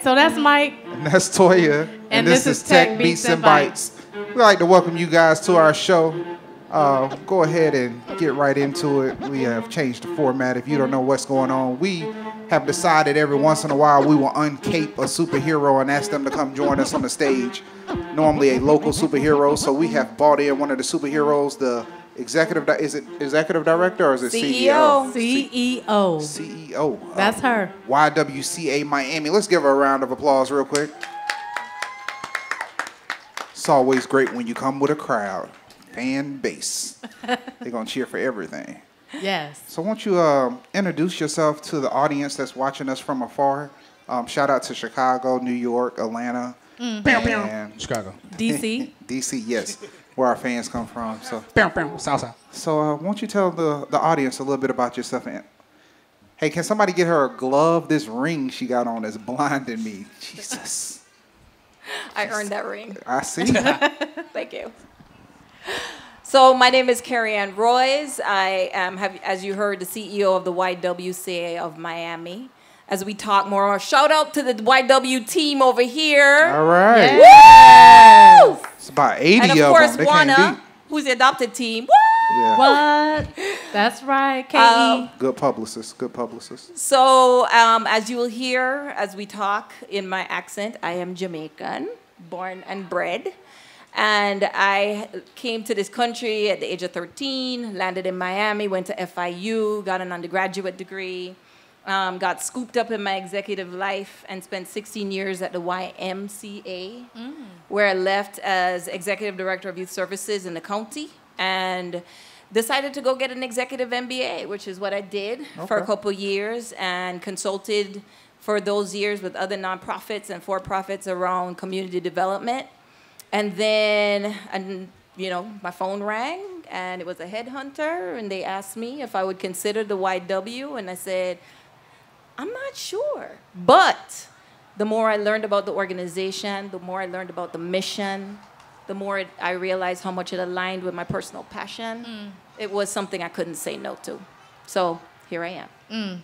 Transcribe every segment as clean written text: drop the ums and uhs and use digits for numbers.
right, so that's Mike. And that's Toya. And this is Tech Beats and Bytes. We'd like to welcome you guys to our show. Go ahead and get right into it. We have changed the format. If you don't know what's going on, we have decided every once in a while we will uncape a superhero and ask them to come join us on the stage. Normally a local superhero, so we have brought in one of the superheroes, the executive director or is it CEO? CEO. CEO. That's her. YWCA Miami. Let's give her a round of applause real quick. It's always great when you come with a crowd. Fan base. They're going to cheer for everything. Yes. So won't you introduce yourself to the audience that's watching us from afar? Shout out to Chicago, New York, Atlanta. And Chicago. DC. DC, yes. Where our fans come from. So, Southside. So won't you tell the audience a little bit about yourself? And, hey, can somebody get her a glove? This ring she got on is blinding me. Jesus. I earned that ring. I see. Thank you. So my name is Kerry-Ann Royce. I am, as you heard, the CEO of the YWCA of Miami. As we talk more, shout out to the YW team over here. All right. Yes. Woo! It's about 80 and of of course, them. Juana, who's the adopted team. Woo! Yeah. What? That's right, K.E. Good publicist. Good publicist. So as you will hear as we talk in my accent, I am Jamaican, born and bred. And I came to this country at the age of 13, landed in Miami, went to FIU, got an undergraduate degree, got scooped up in my executive life and spent 16 years at the YMCA, where I left as executive director of youth services in the county and decided to go get an executive MBA, which is what I did for a couple years and consulted for those years with other nonprofits and for-profits around community development. And then, my phone rang, and it was a headhunter, and they asked me if I would consider the YW, and I said, I'm not sure. But the more I learned about the organization, the more I learned about the mission, the more I realized how much it aligned with my personal passion. It was something I couldn't say no to. So here I am.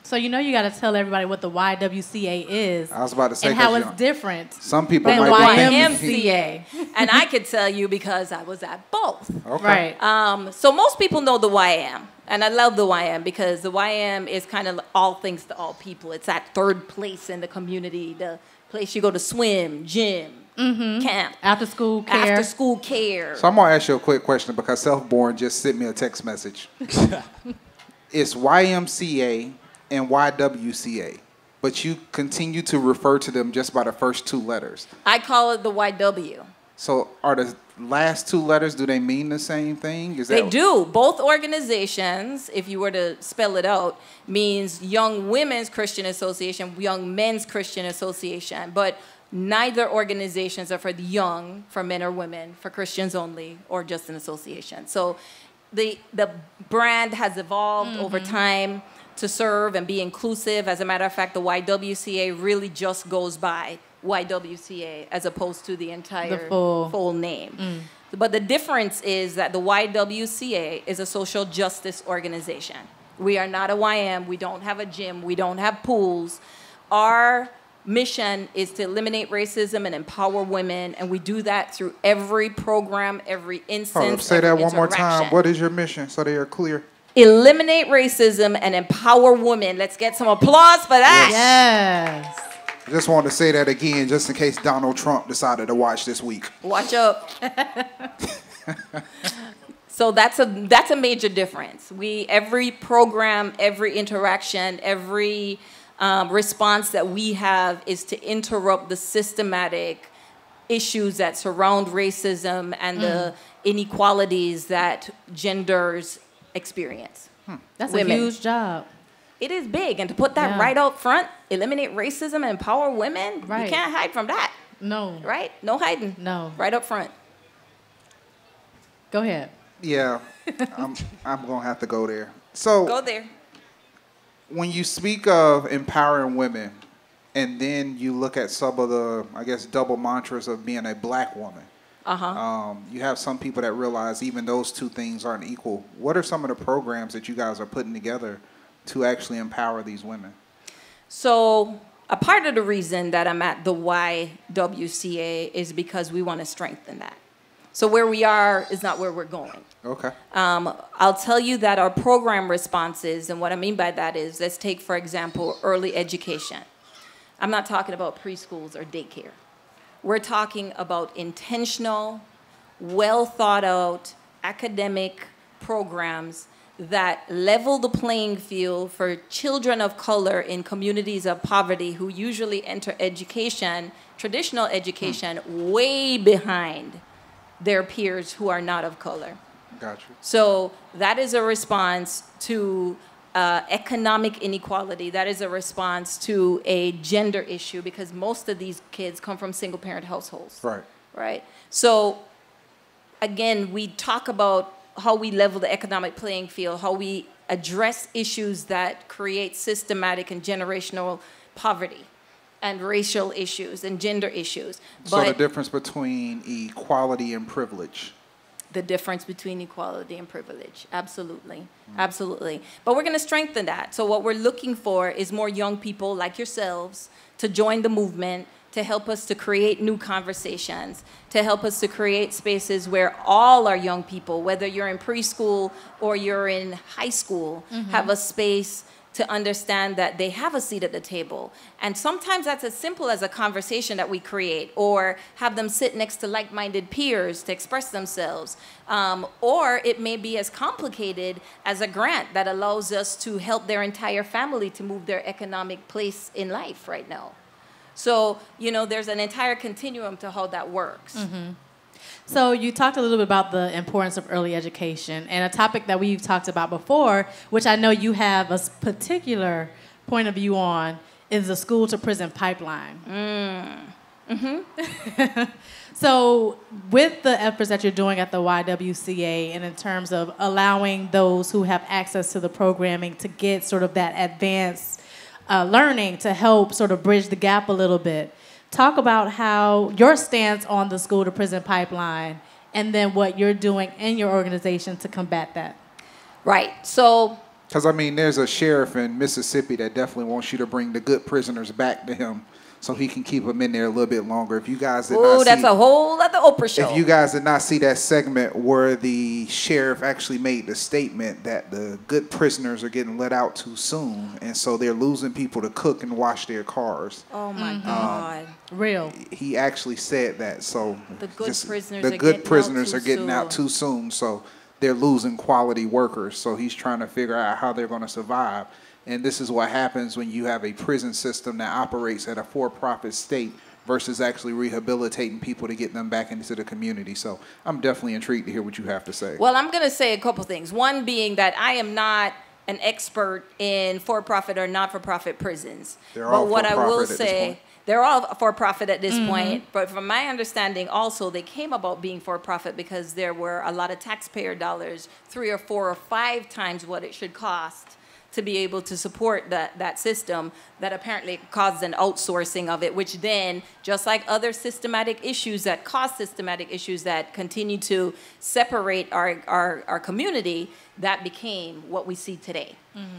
So you got to tell everybody what the YWCA is. I was about to say, and how it's different. Some people than might YMCA. And I could tell you because I was at both. Okay. Right. So most people know the YM. And I love the YM because the YM is kind of all things to all people. It's that third place in the community, the place you go to swim, gym, camp. After school care. After school care. So I'm going to ask you a quick question because Self-Born just sent me a text message. It's YMCA and YWCA, but you continue to refer to them just by the first two letters. I call it the YW. So are the last two letters, do they mean the same thing? They do. Both organizations, if you were to spell it out, means Young Women's Christian Association, Young Men's Christian Association. But neither organizations are for the young, for men or women, for Christians only, or just an association. So the brand has evolved over time to serve and be inclusive. As a matter of fact, the YWCA really just goes by YWCA as opposed to the entire full name. But the difference is that the YWCA is a social justice organization. We are not a YM. We don't have a gym. We don't have pools. Our mission is to eliminate racism and empower women, and we do that through every program, every instance. Say that one more time. What is your mission so they are clear? Eliminate racism and empower women. Let's get some applause for that. Yes. I just wanted to say that again just in case Donald Trump decided to watch this week. Watch up. So that's a major difference. Every program, every interaction, every response that we have is to interrupt the systematic issues that surround racism and the inequalities that genders experience. That's Women. a huge job. It is big, and to put that right out front, eliminate racism and empower women, you can't hide from that. No. Right? No hiding. No. Right up front. Go ahead. Yeah, I'm going to have to go there. So Go there. when you speak of empowering women, and then you look at some of the, I guess, double mantras of being a black woman, you have some people that realize even those two things aren't equal. What are some of the programs that you guys are putting together to actually empower these women? So a part of the reason that I'm at the YWCA is because we want to strengthen that. So where we are is not where we're going. Okay. I'll tell you that our program responses, and what I mean by that is, let's take, for example, early education. I'm not talking about preschools or daycare. We're talking about intentional, well thought out academic programs that level the playing field for children of color in communities of poverty who usually enter education, traditional education, way behind their peers who are not of color. Gotcha. So that is a response to economic inequality. That is a response to a gender issue, because most of these kids come from single-parent households. Right. Right? So, again, we talk about how we level the economic playing field, how we address issues that create systematic and generational poverty, and racial issues and gender issues. So the difference between equality and privilege. The difference between equality and privilege. Absolutely. Absolutely. But we're going to strengthen that. So what we're looking for is more young people like yourselves to join the movement, to help us to create new conversations, to help us to create spaces where all our young people, whether you're in preschool or you're in high school, have a space to understand that they have a seat at the table. And sometimes that's as simple as a conversation that we create, or have them sit next to like-minded peers to express themselves. Or it may be as complicated as a grant that allows us to help their entire family to move their economic place in life right now. So, you know, there's an entire continuum to how that works. So you talked a little bit about the importance of early education, and a topic that we've talked about before, which I know you have a particular point of view on, is the school-to-prison pipeline. So with the efforts that you're doing at the YWCA, and in terms of allowing those who have access to the programming to get sort of that advanced learning to help sort of bridge the gap a little bit, talk about how your stance on the school-to-prison pipeline, and then what you're doing in your organization to combat that. Right. So, because, I mean, there's a sheriff in Mississippi that definitely wants you to bring the good prisoners back to him so he can keep them in there a little bit longer. If you guys did not see, that's a whole other Oprah show. If you guys did not see that segment where the sheriff actually made the statement that the good prisoners are getting let out too soon, and so they're losing people to cook and wash their cars. Oh my God. Real. He actually said that. So The good prisoners are getting out too soon, so they're losing quality workers. So he's trying to figure out how they're going to survive. And this is what happens when you have a prison system that operates at a for-profit state versus actually rehabilitating people to get them back into the community. So I'm definitely intrigued to hear what you have to say. Well, I'm going to say a couple things. One being that I am not an expert in for-profit or not-for-profit prisons. They're all but what I will for-profit at this say, point. they're all for-profit at this point. But from my understanding also, they came about being for-profit because there were a lot of taxpayer dollars, 3 or 4 or 5 times what it should cost to be able to support that system, that apparently caused an outsourcing of it, which then, just like other systematic issues that cause systematic issues that continue to separate our community, that became what we see today.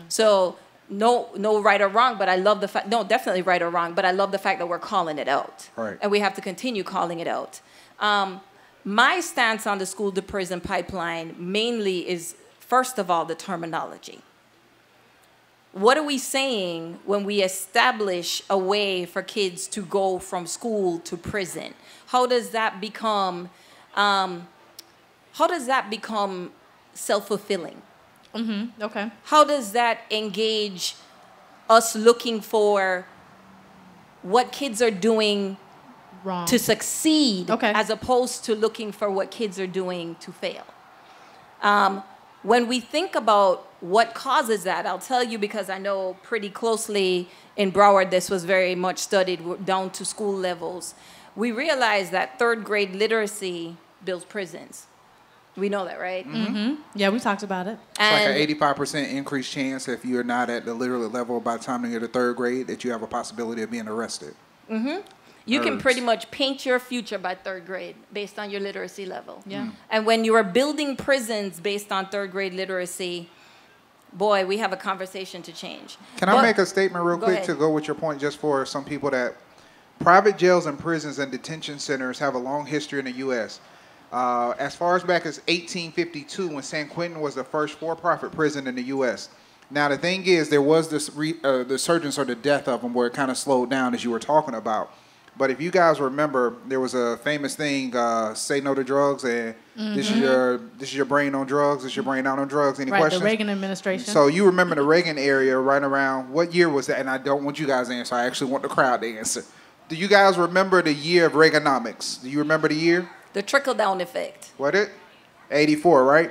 So no right or wrong, but I love the fact, no, definitely right or wrong, but I love the fact that we're calling it out. Right. And we have to continue calling it out. My stance on the school-to-prison pipeline mainly is, first of all, the terminology. What are we saying when we establish a way for kids to go from school to prison? How does that become self-fulfilling? Okay. How does that engage us looking for what kids are doing Wrong. to succeed, Okay. as opposed to looking for what kids are doing to fail? When we think about what causes that, I'll tell you, because I know pretty closely in Broward this was very much studied down to school levels. We realize that 3rd grade literacy builds prisons. We know that, right? Yeah, we talked about it. It's like an 85% increased chance if you're not at the literate level by the time you get to 3rd grade that you have a possibility of being arrested. You can pretty much paint your future by 3rd grade based on your literacy level. Yeah. And when you are building prisons based on 3rd grade literacy, boy, we have a conversation to change. Can I make a statement real quick ahead. to go with your point, just for some people that private jails and prisons and detention centers have a long history in the U.S. As far as back as 1852, when San Quentin was the first for-profit prison in the U.S. Now, the thing is, there was this the resurgence or the death of them where it kind of slowed down, as you were talking about. But if you guys remember, there was a famous thing, say no to drugs, and this is your brain on drugs, this is your brain out on drugs. Any questions? The Reagan administration. So you remember the Reagan area right around, what year was that? And I don't want you guys to answer, I actually want the crowd to answer. Do you guys remember the year of Reaganomics? Do you remember the year? The trickle-down effect. What it? 84, right?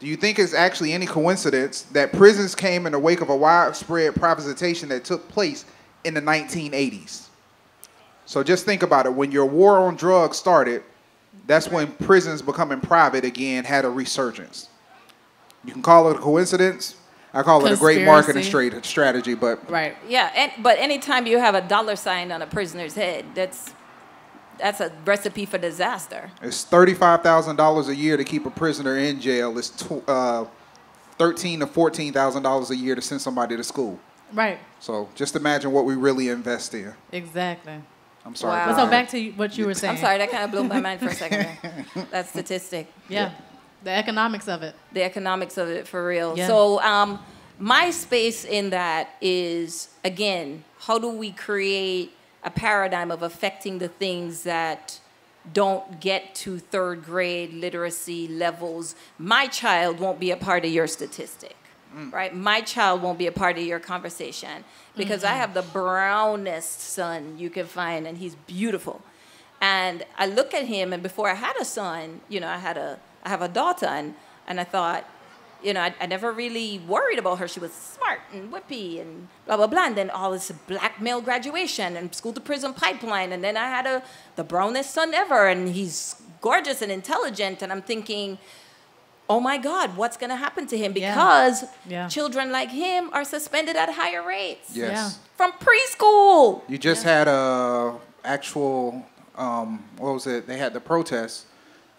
Do you think it's actually any coincidence that prisons came in the wake of a widespread privatization that took place in the 1980s? So just think about it. When your war on drugs started, that's when prisons becoming private again had a resurgence. You can call it a coincidence. I call it a great marketing strategy, but... Right. Yeah, but anytime you have a dollar sign on a prisoner's head, that's a recipe for disaster. It's $35,000 a year to keep a prisoner in jail. It's $13,000 to $14,000 a year to send somebody to school. Right. So just imagine what we really invest in. Exactly. I'm sorry. Wow. So back to what you were saying. I'm sorry, that kind of blew my mind for a second there. That statistic. Yeah. The economics of it. The economics of it, for real. Yeah. So my space in that is, again, how do we create a paradigm of affecting the things that don't get to third grade literacy levels? My child won't be a part of your statistic, right? My child won't be a part of your conversation because I have the brownest son you can find, and he's beautiful. And I look at him, and before I had a son, you know, I have a daughter, and I thought, you know, I never really worried about her. She was smart and whippy and blah, blah, blah. And then all this black male graduation and school to prison pipeline. And then I had the brownest son ever, and he's gorgeous and intelligent. And I'm thinking, oh my God, what's going to happen to him? Because children like him are suspended at higher rates. Yes. Yeah. From preschool. You just had a actual, what was it? They had the protest,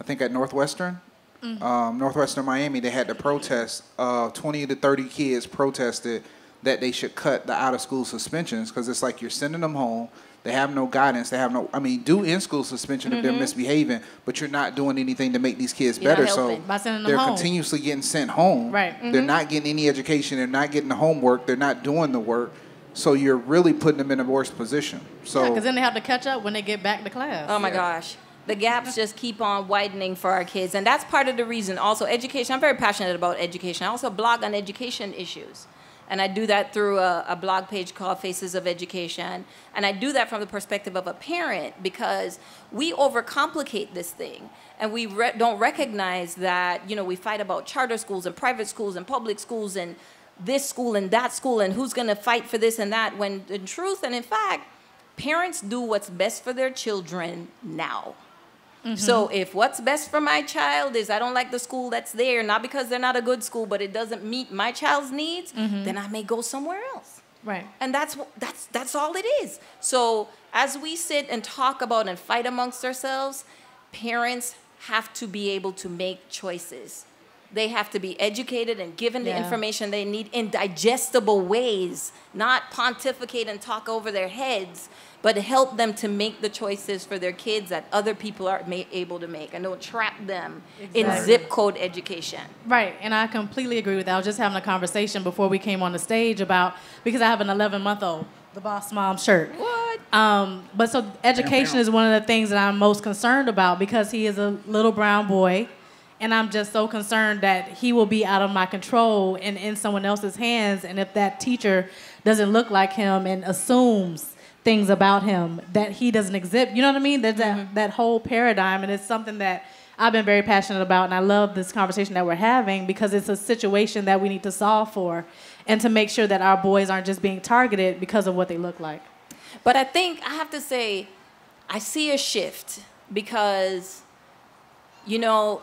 I think at Northwestern. Northwestern Miami, they had the protest. 20 to 30 kids protested that they should cut the out-of-school suspensions because it's like you're sending them home. They have no guidance. They have no, I mean, do in-school suspension if they're misbehaving, but you're not doing anything to make these kids better. So by sending them they're home. continuously getting sent home. Right. They're not getting any education. They're not getting the homework. They're not doing the work. So you're really putting them in a worse position. So because then they have to catch up when they get back to class. Oh my gosh. The gaps just keep on widening for our kids. And that's part of the reason. Also, education. I'm very passionate about education. I also blog on education issues. And I do that through a blog page called Faces of Education. And I do that from the perspective of a parent because we overcomplicate this thing. And we don't recognize that, you know, we fight about charter schools and private schools and public schools and this school and that school and who's going to fight for this and that. When in truth and in fact, parents do what's best for their children now. So if what's best for my child is I don't like the school that's there, not because they're not a good school, but it doesn't meet my child's needs, then I may go somewhere else. Right. And that's all it is. So as we sit and talk about and fight amongst ourselves, parents have to be able to make choices. They have to be educated and given the information they need in digestible ways, not pontificate and talk over their heads, but help them to make the choices for their kids that other people are able to make, and don't trap them in zip code education. Right, and I completely agree with that. I was just having a conversation before we came on the stage about, because I have an 11-month-old, the Boss Mom shirt. What? But so education is one of the things that I'm most concerned about because he is a little brown boy, and I'm just so concerned that he will be out of my control and in someone else's hands, and if that teacher doesn't look like him and assumes things about him that he doesn't exhibit. You know what I mean? There's that whole paradigm, and it's something that I've been very passionate about, and I love this conversation that we're having because it's a situation that we need to solve for and to make sure that our boys aren't just being targeted because of what they look like. But I think I have to say I see a shift because, you know,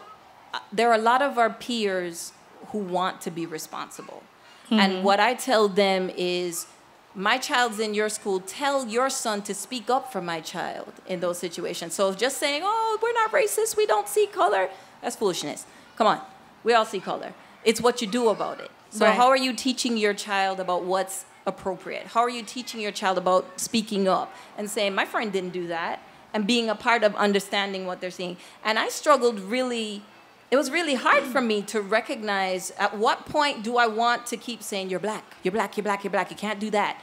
there are a lot of our peers who want to be responsible. And what I tell them is, my child's in your school, tell your son to speak up for my child in those situations. So just saying, oh, we're not racist, we don't see color, that's foolishness. Come on, we all see color. It's what you do about it. So Right. how are you teaching your child about what's appropriate? How are you teaching your child about speaking up and saying, my friend didn't do that, and being a part of understanding what they're seeing? And I struggled really, it was really hard for me to recognize at what point do I want to keep saying, you're black, you're black, you're black, you're black, you can't do that.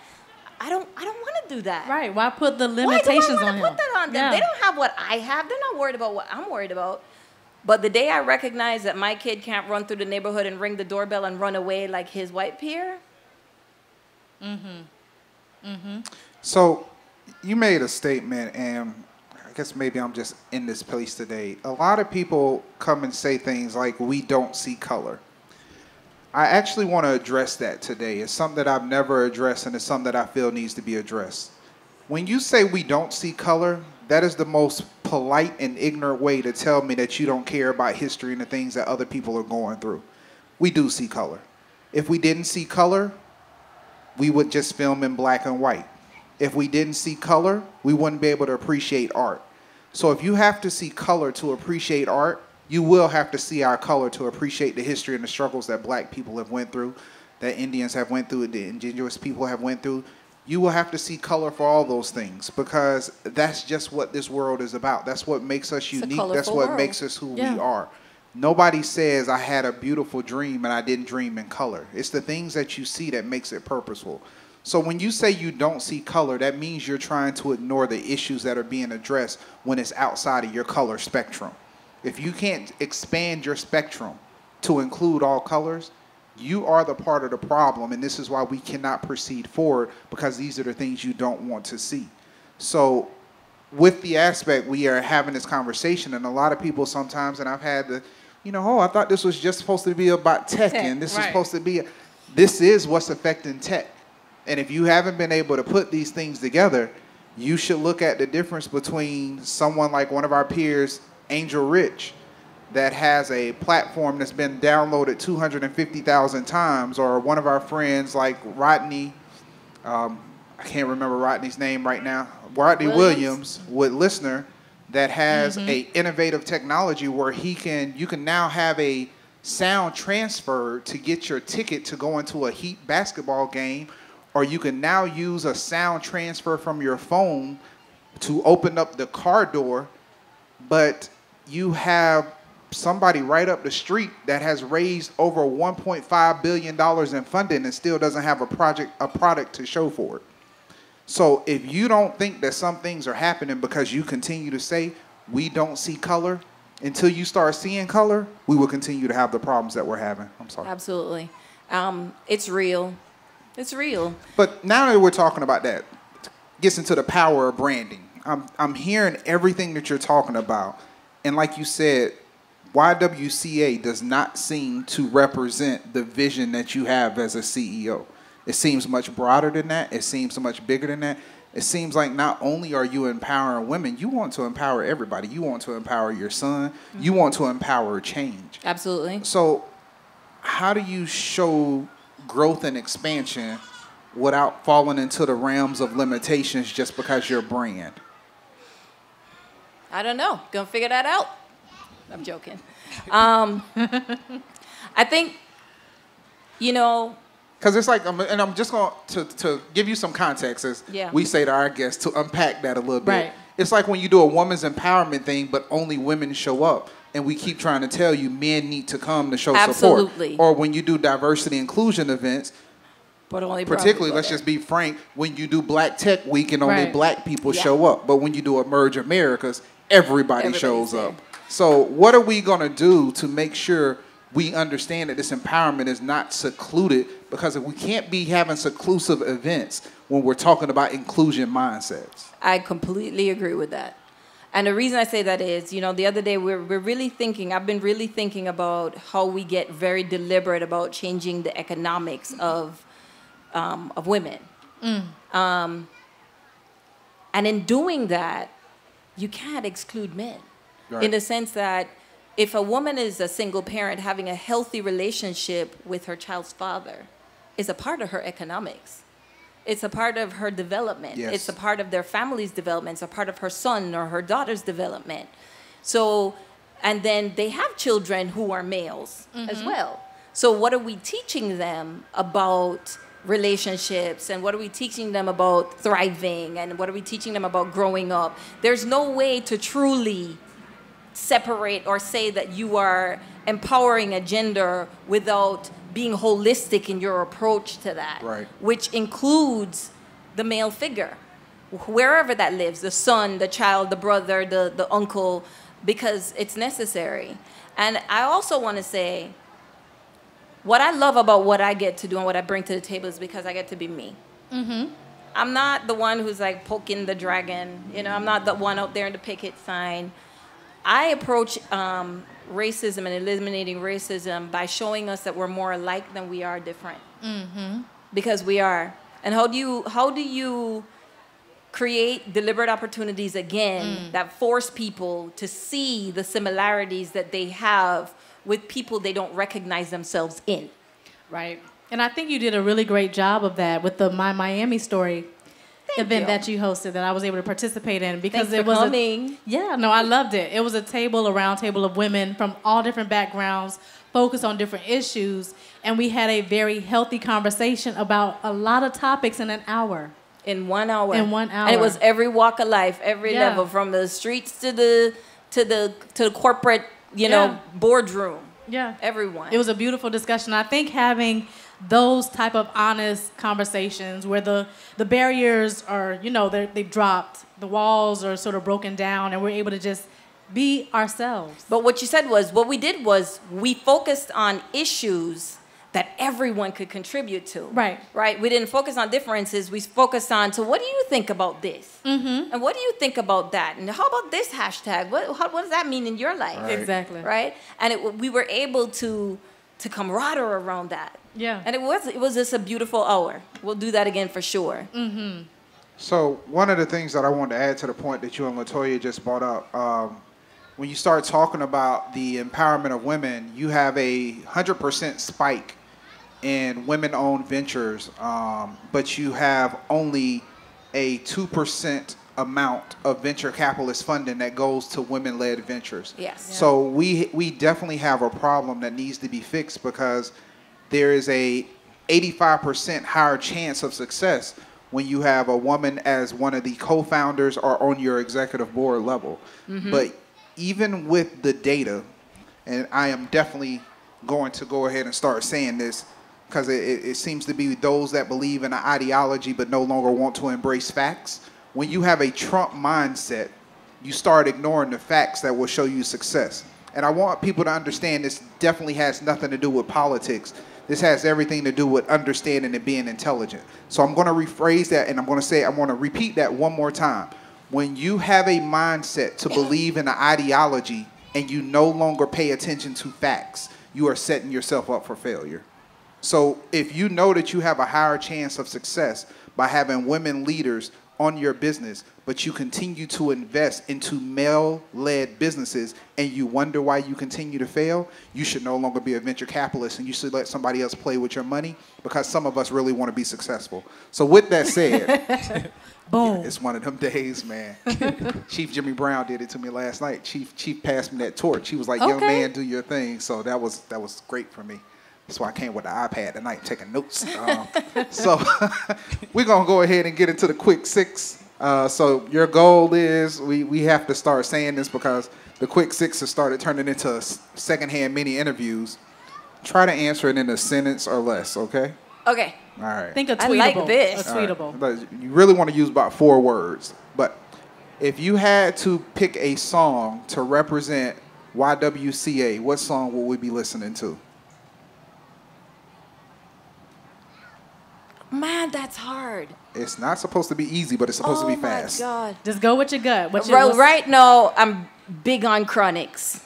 I don't want to do that. Right. Why put the Why do limitations I on want to him? put that on them? Yeah. They don't have what I have. They're not worried about what I'm worried about. But the day I recognize that my kid can't run through the neighborhood and ring the doorbell and run away like his white peer. So you made a statement, and I guess maybe I'm just in this place today. A lot of people come and say things like, we don't see color. I actually want to address that today. It's something that I've never addressed, and it's something that I feel needs to be addressed. When you say we don't see color, that is the most polite and ignorant way to tell me that you don't care about history and the things that other people are going through. We do see color. If we didn't see color, we would just film in black and white. If we didn't see color, we wouldn't be able to appreciate art. So if you have to see color to appreciate art, you will have to see our color to appreciate the history and the struggles that black people have went through, that Indians have went through, the indigenous people have went through. You will have to see color for all those things, because that's just what this world is about. That's what makes us unique. That's what makes us who we are. Nobody says I had a beautiful dream and I didn't dream in color. It's the things that you see that makes it purposeful. So when you say you don't see color, that means you're trying to ignore the issues that are being addressed when it's outside of your color spectrum. If you can't expand your spectrum to include all colors, you are the part of the problem, and this is why we cannot proceed forward, because these are the things you don't want to see. So with the aspect, we are having this conversation, and a lot of people sometimes, and I've had the, I thought this was just supposed to be about tech and this is supposed to be, this is what's affecting tech. And if you haven't been able to put these things together, you should look at the difference between someone like one of our peers, Angel Rich, that has a platform that's been downloaded 250,000 times, or one of our friends like Rodney, I can't remember Rodney's name right now, Rodney Williams with Listener, that has a innovative technology where you can now have a sound transfer to get your ticket to go into a Heat basketball game, or you can now use a sound transfer from your phone to open up the car door, but you have somebody right up the street that has raised over $1.5 billion in funding and still doesn't have a product to show for it. So if you don't think that some things are happening because you continue to say we don't see color, until you start seeing color, we will continue to have the problems that we're having. I'm sorry. Absolutely. It's real. It's real. But now that we're talking about that, gets into the power of branding. I'm hearing everything that you're talking about. And like you said, YWCA does not seem to represent the vision that you have as a CEO. It seems much broader than that. It seems much bigger than that. It seems like not only are you empowering women, you want to empower everybody. You want to empower your son. You want to empower change. Absolutely. So how do you show growth and expansion without falling into the realms of limitations just because you're a brand? I don't know. Gonna figure that out. I'm joking. I think, because it's like, and I'm just going to give you some context as we say to our guests to unpack that a little bit. Right. It's like when you do a women's empowerment thing, but only women show up. And we keep trying to tell you men need to come to show support. Or when you do diversity inclusion events, but only particularly, let's just be frank, when you do Black Tech Week and only black people show up. But when you do Emerge Americas, everybody shows up. So what are we going to do to make sure we understand that this empowerment is not secluded? Because if we can't be having seclusive events when we're talking about inclusion mindsets. I completely agree with that. And the reason I say that is, the other day we're really thinking, I've been really thinking about how we get very deliberate about changing the economics of women. And in doing that, you can't exclude men. Right. In the sense that if a woman is a single parent, having a healthy relationship with her child's father is a part of her economics. It's a part of her development. Yes. It's a part of their family's development. It's a part of her son or her daughter's development. So, and then they have children who are males as well. So what are we teaching them about relationships, and what are we teaching them about thriving, and what are we teaching them about growing up? There's no way to truly separate or say that you are empowering a gender without being holistic in your approach to that, right, which includes the male figure, wherever that lives, the son, the child, the brother, the uncle, because it's necessary. And I also want to say, what I love about what I get to do and what I bring to the table is because I get to be me. Mm-hmm. I'm not the one who's like poking the dragon. You know, I'm not the one out there in the picket sign. I approach racism and eliminating racism by showing us that we're more alike than we are different. Mm-hmm. Because we are. And how do you create deliberate opportunities again that force people to see the similarities that they have with people they don't recognize themselves in? Right. And I think you did a really great job of that with the My Miami Story event that you hosted that I was able to participate in, because Thanks for coming. I loved it. It was a round table of women from all different backgrounds, focused on different issues, and we had a very healthy conversation about a lot of topics in an hour. In 1 hour. In 1 hour. And it was every walk of life, every level, from the streets to the corporate, boardroom. Yeah. Everyone. It was a beautiful discussion. I think having those type of honest conversations where the barriers are, they've dropped, the walls are sort of broken down, and we're able to just be ourselves. But what you said was, what we did was we focused on issues that everyone could contribute to. Right. Right? We didn't focus on differences. We focused on, so what do you think about this? Mm-hmm. And what do you think about that? And how about this hashtag? What does that mean in your life? Right. Exactly. Right? And we were able to camaraderie around that. Yeah. And it was just a beautiful hour. We'll do that again for sure. Mm-hmm. So one of the things that I wanted to add to the point that you and LaToya just brought up, when you start talking about the empowerment of women, you have a 100% spike in women-owned ventures, but you have only a 2% amount of venture capitalist funding that goes to women-led ventures. Yes. Yeah. So we definitely have a problem that needs to be fixed, because there is a 85% higher chance of success when you have a woman as one of the co-founders or on your executive board level. Mm-hmm. But even with the data, and I am definitely going to go ahead and start saying this, because it seems to be those that believe in an ideology but no longer want to embrace facts. When you have a Trump mindset, you start ignoring the facts that will show you success. And I want people to understand this definitely has nothing to do with politics. This has everything to do with understanding and being intelligent. So I'm going to rephrase that, and I'm going to repeat that one more time. When you have a mindset to believe in an ideology and you no longer pay attention to facts, you are setting yourself up for failure. So if you know that you have a higher chance of success by having women leaders on your business, but you continue to invest into male-led businesses and you wonder why you continue to fail, you should no longer be a venture capitalist, and you should let somebody else play with your money, because some of us really want to be successful. So with that said, boom. It's one of them days, man. Chief Jimmy Brown did it to me last night. Chief passed me that torch. He was like, young man, do your thing. So that was great for me. That's why I came with the iPad tonight taking notes. So we're going to go ahead and get into the quick six. So your goal is, we have to start saying this because the quick six has started turning into secondhand mini interviews. Try to answer it in a sentence or less, okay? Okay. All right. Think a tweetable. I like this. A tweetable. Right. You really want to use about 4 words. But if you had to pick a song to represent YWCA, what song would we be listening to? Man, that's hard. It's not supposed to be easy, but it's supposed to be fast. Oh, my God. Just go with your gut. Right now, I'm big on chronics.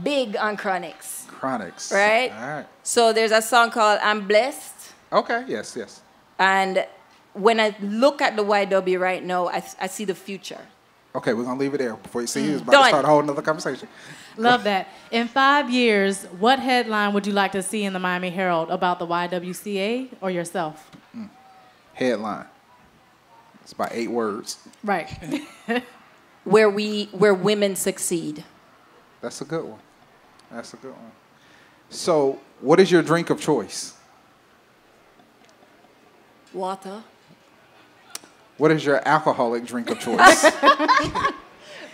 Big on chronics. Chronics. Right? All right. So there's a song called I'm Blessed. Okay, yes. And when I look at the YW right now, I see the future. Okay, we're going to leave it there before you see it's about to start a whole nother conversation. Love that. In 5 years, what headline would you like to see in the Miami Herald about the YWCA or yourself? Headline. It's about 8 words. Right. Where women succeed. That's a good one. So, what is your drink of choice? Water. What is your alcoholic drink of choice?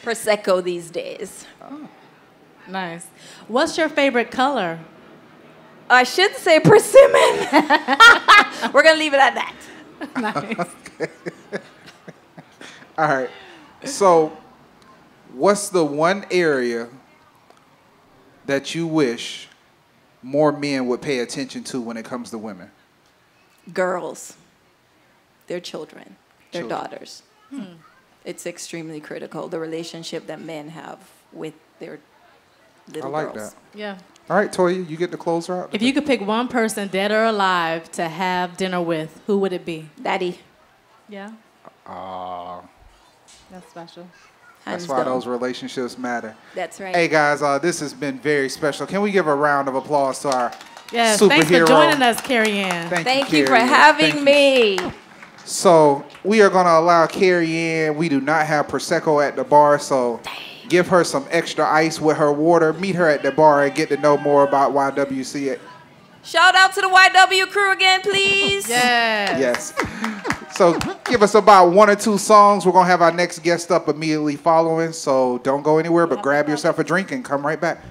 Prosecco these days. Nice. What's your favorite color? I should say persimmon. We're going to leave it at that. Nice. All right. So, what's the one area that you wish more men would pay attention to when it comes to women? Girls. Their children. Their Children. daughters. It's extremely critical, the relationship that men have with their little I like girls. that. Yeah. All right, Toya, you get the closer out. If you could pick one person, dead or alive, to have dinner with, who would it be? Daddy. Yeah. Aw, That's special. that's Hands why down. those relationships matter. That's right. Hey, guys, this has been very special. Can we give a round of applause to our Yes, superhero? thanks for joining us, Kerry-Ann. Thank you for Kerry-Ann. having Thank me. you. So we are going to allow Kerry-Ann. We do not have Prosecco at the bar, so give her some extra ice with her water. Meet her at the bar and get to know more about YWCA. Shout out to the YW crew again, please. Yes. Yes. So give us about 1 or 2 songs. We're going to have our next guest up immediately following, so don't go anywhere, but grab yourself a drink and come right back.